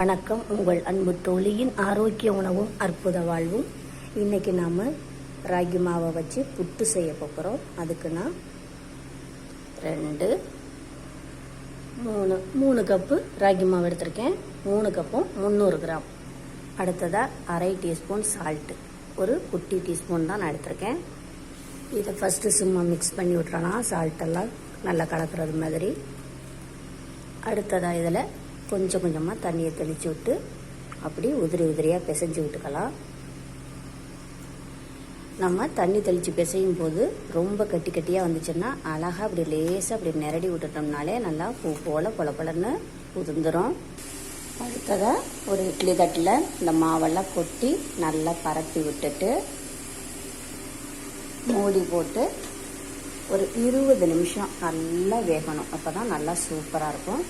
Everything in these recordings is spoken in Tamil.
வணக்கம். உங்கள் அன்பு தோழியின் ஆரோக்கிய உணவும் அற்புத வாழ்வும். இன்றைக்கி நாம் ராகி மாவை வச்சு புட்டு செய்ய போகிறோம். அதுக்கு நான் 3 கப்பு ராகி மாவு எடுத்திருக்கேன். 3 கப்பும் 300 கிராம். அடுத்ததாக அரை டீஸ்பூன் சால்ட்டு, ஒரு குட்டி டீஸ்பூன் தான் நான் எடுத்திருக்கேன். இதை ஃபஸ்ட்டு சும்மா மிக்ஸ் பண்ணி விட்டுறலாம், சால்ட்டெல்லாம் நல்லா கலக்கிறது மாதிரி. அடுத்ததாக இதில் கொஞ்சம் கொஞ்சமாக தண்ணியை தெளித்து விட்டு அப்படி உதிரியாக பிசைஞ்சு விட்டுக்கலாம். நம்ம தண்ணி தெளித்து பிசையும் போது ரொம்ப கட்டியாக வந்துச்சுன்னா அழகாக அப்படி லேசாக அப்படி நிரடி விட்டுட்டோம்னாலே நல்லா பூ போல் பொலன்னு உதிர்ந்துடும். அடுத்ததாக ஒரு இட்லி தட்டில் இந்த மாவெல்லாம் கொட்டி நல்லா பரப்பி விட்டுட்டு மூடி போட்டு ஒரு 20 நிமிஷம் நல்லா வேகணும். அப்போ தான் நல்லா சூப்பராக இருக்கும்.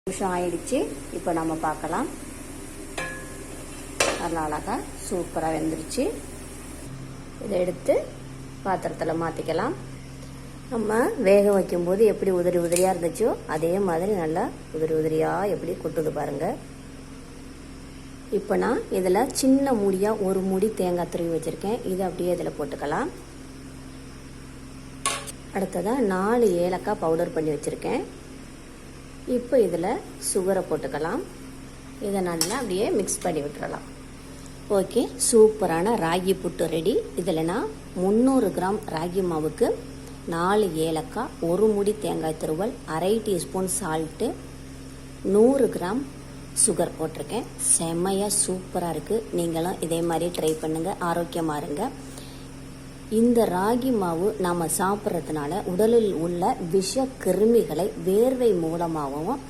நிமிஷம் ஆயிடுச்சு. இப்போ நம்ம பார்க்கலாம். நல்லா அழகாக சூப்பராக வெந்துருச்சு. இதை எடுத்து பாத்திரத்தில் மாற்றிக்கலாம். நம்ம வேக வைக்கும்போது எப்படி உதிரியாக இருந்துச்சோ அதே மாதிரி நல்லா உதிரியாக எப்படி கொட்டுது பாருங்கள். இப்போ நான் இதில் சின்ன மூடியாக ஒரு மூடி தேங்காய் துருவி வச்சுருக்கேன். இதை அப்படியே இதில் போட்டுக்கலாம். அடுத்ததாக 4 ஏலக்காய் பவுடர் பண்ணி வச்சுருக்கேன். இப்போ இதில் சுகரை போட்டுக்கலாம். இதை நல்லா அப்படியே மிக்ஸ் பண்ணி விட்டுறலாம். ஓகே, சூப்பரான ராகி புட்டு ரெடி. இதில் நான் 300 கிராம் ராகி மாவுக்கு 4 ஏலக்காய், ஒரு முடி தேங்காய் துருவல், அரை டீஸ்பூன் சால்ட்டு, 100 கிராம் சுகர் போட்டிருக்கேன். செம்மையாக சூப்பராக இருக்குது. நீங்களும் இதே மாதிரி ட்ரை பண்ணுங்கள். ஆரோக்கியமாக இருங்க. இந்த ராகி மாவு நாம் சாப்பிட்றதுனால உடலில் உள்ள விஷ கிருமிகளை வேர்வை மூலமாகவும்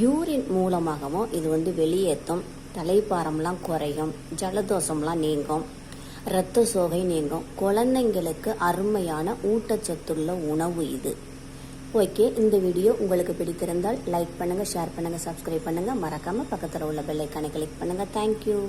யூரின் மூலமாகவும் இது வெளியேற்றும். தலைப்பாரம்லாம் குறையும், ஜலதோஷம்லாம் நீங்கும், இரத்த சோகை நீங்கும். குழந்தைங்களுக்கு அருமையான ஊட்டச்சத்துள்ள உணவு இது. ஓகே, இந்த வீடியோ உங்களுக்கு பிடித்திருந்தால் லைக் பண்ணுங்கள், ஷேர் பண்ணுங்கள், சப்ஸ்கிரைப் பண்ணுங்கள். மறக்காமல் பக்கத்தில் உள்ள பெல் ஐக்கானை கிளிக் பண்ணுங்கள். தேங்க்யூ.